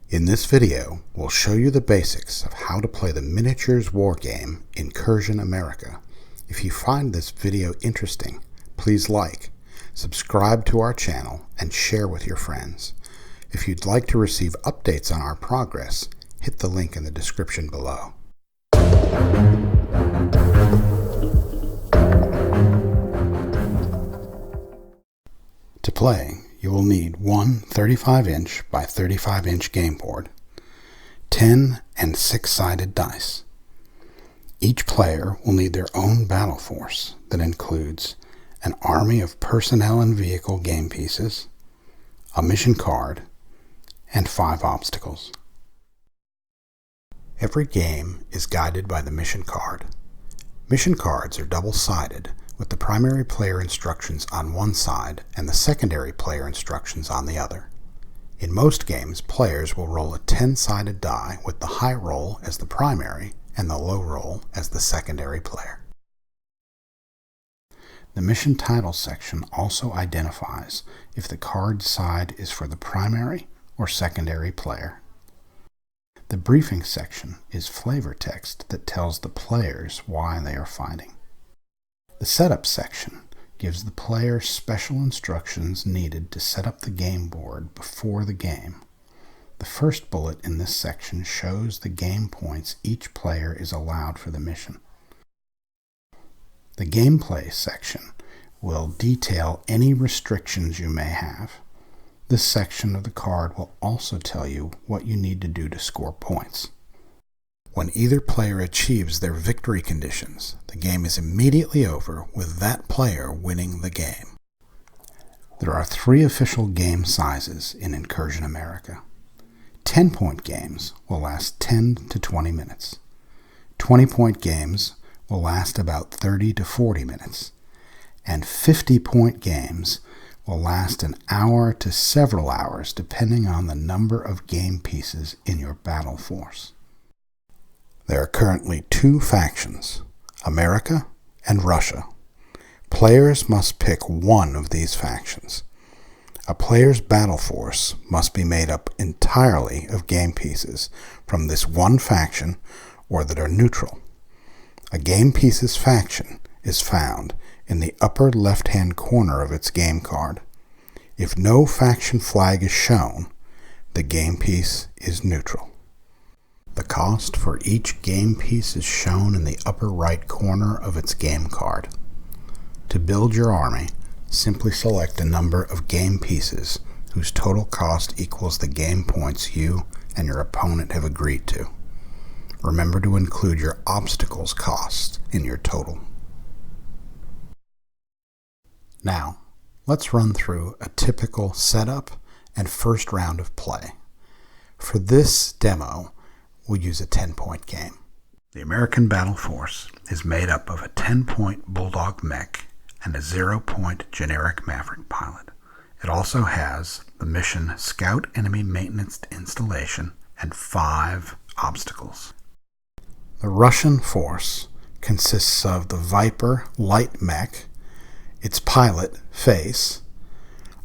In this video, we'll show you the basics of how to play the miniatures wargame Incursion America. If you find this video interesting, please like, subscribe to our channel, and share with your friends. If you'd like to receive updates on our progress, hit the link in the description below. To play, you will need one 35-inch by 35-inch game board, 10 and 6-sided dice. Each player will need their own battle force that includes an army of personnel and vehicle game pieces, a mission card, and 5 obstacles. Every game is guided by the mission card. Mission cards are double-sided, with the primary player instructions on one side and the secondary player instructions on the other. In most games, players will roll a 10-sided die with the high roll as the primary and the low roll as the secondary player. The mission title section also identifies if the card side is for the primary or secondary player. The briefing section is flavor text that tells the players why they are fighting. The setup section gives the player special instructions needed to set up the game board before the game. The first bullet in this section shows the game points each player is allowed for the mission. The gameplay section will detail any restrictions you may have. This section of the card will also tell you what you need to do to score points. When either player achieves their victory conditions, the game is immediately over with that player winning the game. There are 3 official game sizes in Incursion America. 10-point games will last 10 to 20 minutes. 20-point games will last about 30 to 40 minutes. And 50-point games will last an hour to several hours depending on the number of game pieces in your battle force. There are currently 2 factions, America and Russia. Players must pick one of these factions. A player's battle force must be made up entirely of game pieces from this one faction or that are neutral. A game pieces faction is found in the upper left-hand corner of its game card. If no faction flag is shown, the game piece is neutral. The cost for each game piece is shown in the upper right corner of its game card. To build your army, simply select a number of game pieces whose total cost equals the game points you and your opponent have agreed to. Remember to include your obstacles cost in your total. Now, let's run through a typical setup and first round of play. For this demo, we'll use a 10-point game. The American battle force is made up of a 10-point Bulldog mech and a 0-point generic Maverick pilot. It also has the mission Scout Enemy Maintenance Installation and 5 obstacles. The Russian force consists of the Viper light mech, its pilot, Face,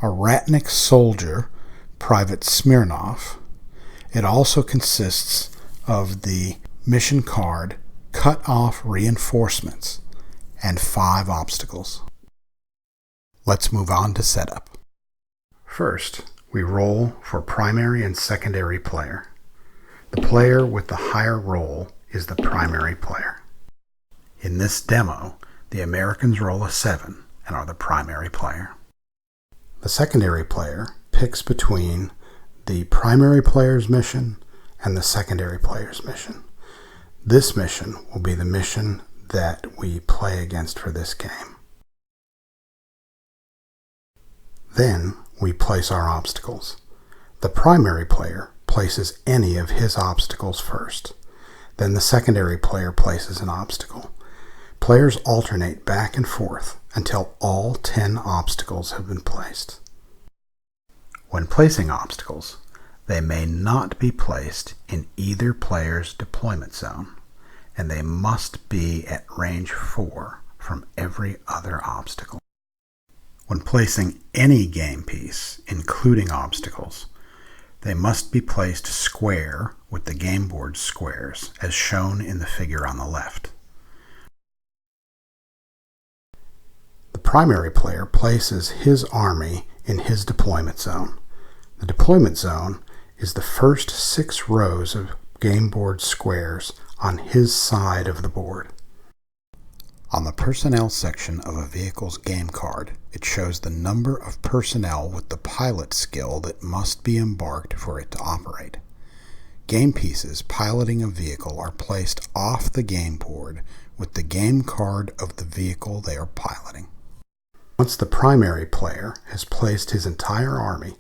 a Ratnik soldier, Private Smirnov. It also consists of the mission card, Cut Off Reinforcements, and 5 obstacles. Let's move on to setup. First, we roll for primary and secondary player. The player with the higher roll is the primary player. In this demo, the Americans roll a 7 and are the primary player. The secondary player picks between the primary player's mission and the secondary player's mission. This mission will be the mission that we play against for this game. Then we place our obstacles. The primary player places any of his obstacles first. Then the secondary player places an obstacle. Players alternate back and forth until all 10 obstacles have been placed. When placing obstacles, they may not be placed in either player's deployment zone, and they must be at range 4 from every other obstacle. When placing any game piece, including obstacles, They must be placed square with the game board squares, as shown in the figure on the left. The primary player places his army in his deployment zone. The deployment zone is the first 6 rows of game board squares on his side of the board. On the personnel section of a vehicle's game card, it shows the number of personnel with the pilot skill that must be embarked for it to operate. Game pieces piloting a vehicle are placed off the game board with the game card of the vehicle they are piloting. Once the primary player has placed his entire army,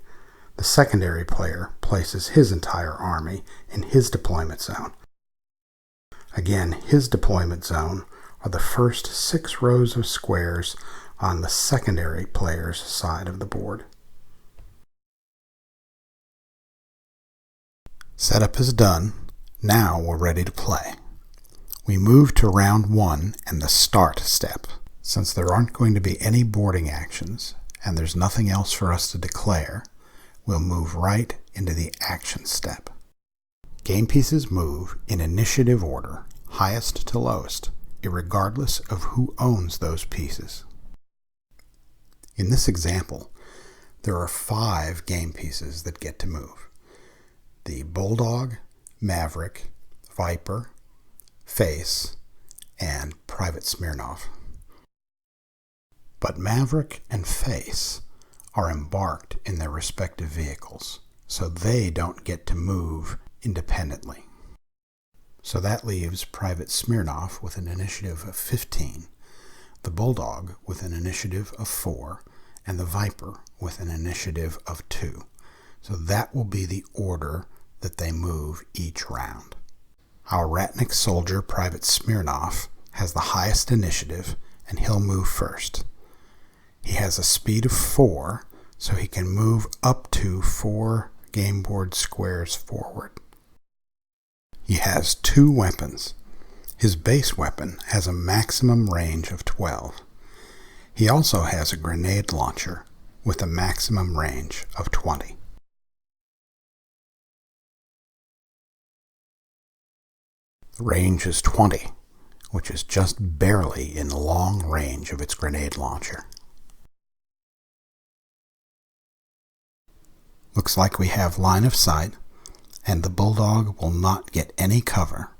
the secondary player places his entire army in his deployment zone. Again, his deployment zone are the first 6 rows of squares on the secondary player's side of the board. Setup is done. Now we're ready to play. We move to round 1 and the start step. Since there aren't going to be any boarding actions and there's nothing else for us to declare, we'll move right into the action step. Game pieces move in initiative order, highest to lowest, irregardless of who owns those pieces. In this example, there are 5 game pieces that get to move. The Bulldog, Maverick, Viper, Face, and Private Smirnov. But Maverick and Face are embarked in their respective vehicles, so they don't get to move independently. So that leaves Private Smirnov with an initiative of 15, the Bulldog with an initiative of 4, and the Viper with an initiative of 2. So that will be the order that they move each round. Our Ratnik soldier, Private Smirnov, has the highest initiative, and he'll move first. He has a speed of 4, so he can move up to 4 game board squares forward. He has 2 weapons. His base weapon has a maximum range of 12. He also has a grenade launcher with a maximum range of 20. The range is 20, which is just barely in long range of its grenade launcher. Looks like we have line of sight, and the Bulldog will not get any cover.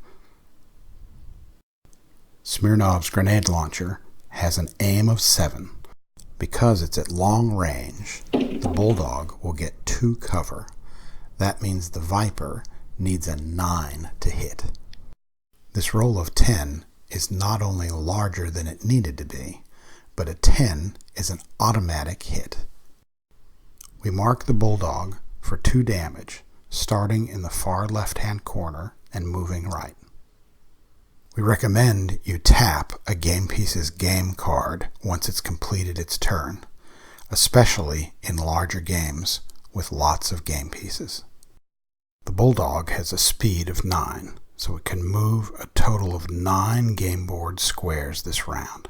Smirnov's grenade launcher has an aim of 7. Because it's at long range, the Bulldog will get 2 cover. That means the Viper needs a 9 to hit. This roll of 10 is not only larger than it needed to be, but a 10 is an automatic hit. We mark the Bulldog for 2 damage, starting in the far left-hand corner and moving right. We recommend you tap a game piece's game card once it's completed its turn, especially in larger games with lots of game pieces. The Bulldog has a speed of 9, so it can move a total of 9 game board squares this round.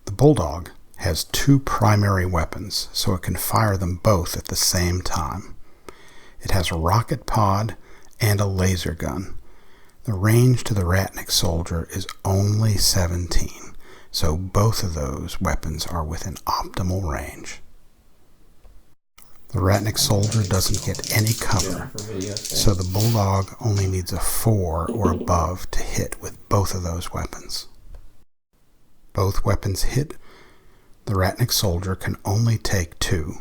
The Bulldog has 2 primary weapons, so it can fire them both at the same time. It has a rocket pod and a laser gun. The range to the Ratnik soldier is only 17, so both of those weapons are within optimal range. The Ratnik soldier doesn't get any cover, so the Bulldog only needs a 4 or above to hit with both of those weapons. Both weapons hit. The Ratnik soldier can only take 2,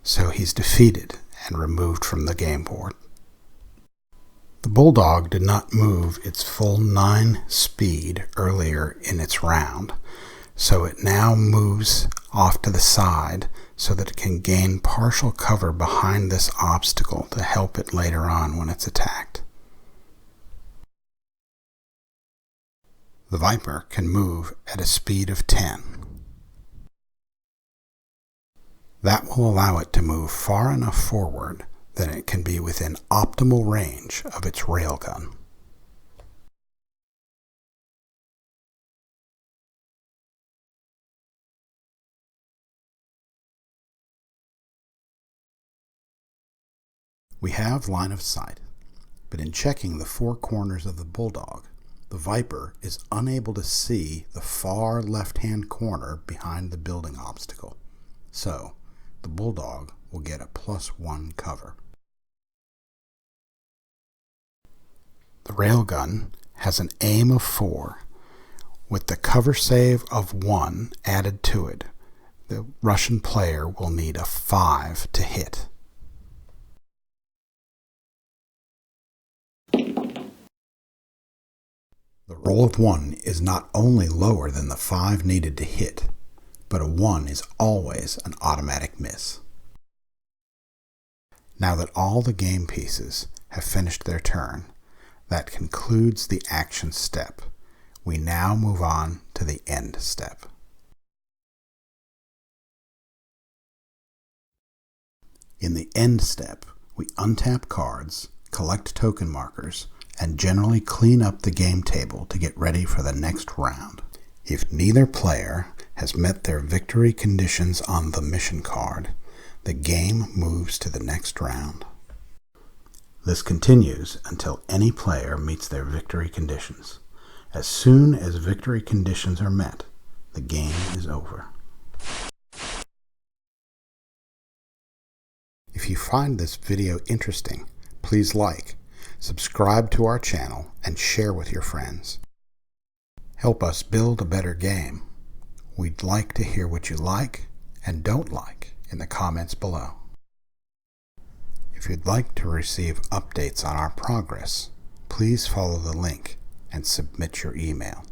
so he's defeated and removed from the game board. The Bulldog did not move its full 9 speed earlier in its round, so it now moves off to the side so that it can gain partial cover behind this obstacle to help it later on when it's attacked. The Viper can move at a speed of 10. That will allow it to move far enough forward that it can be within optimal range of its railgun. We have line of sight, but in checking the four corners of the bulldog, the Viper is unable to see the far left-hand corner behind the building obstacle, so the bulldog will get a +1 cover. The railgun has an aim of 4, with the cover save of 1 added to it. The Russian player will need a 5 to hit. The roll of 1 is not only lower than the 5 needed to hit, but a 1 is always an automatic miss. Now that all the game pieces have finished their turn, that concludes the action step. We now move on to the end step. In the end step, we untap cards, collect token markers, and generally clean up the game table to get ready for the next round. If neither player has met their victory conditions on the mission card, the game moves to the next round. This continues until any player meets their victory conditions. As soon as victory conditions are met, the game is over. If you find this video interesting, please like, subscribe to our channel, and share with your friends. Help us build a better game. We'd like to hear what you like and don't like in the comments below. If you'd like to receive updates on our progress, please follow the link and submit your email.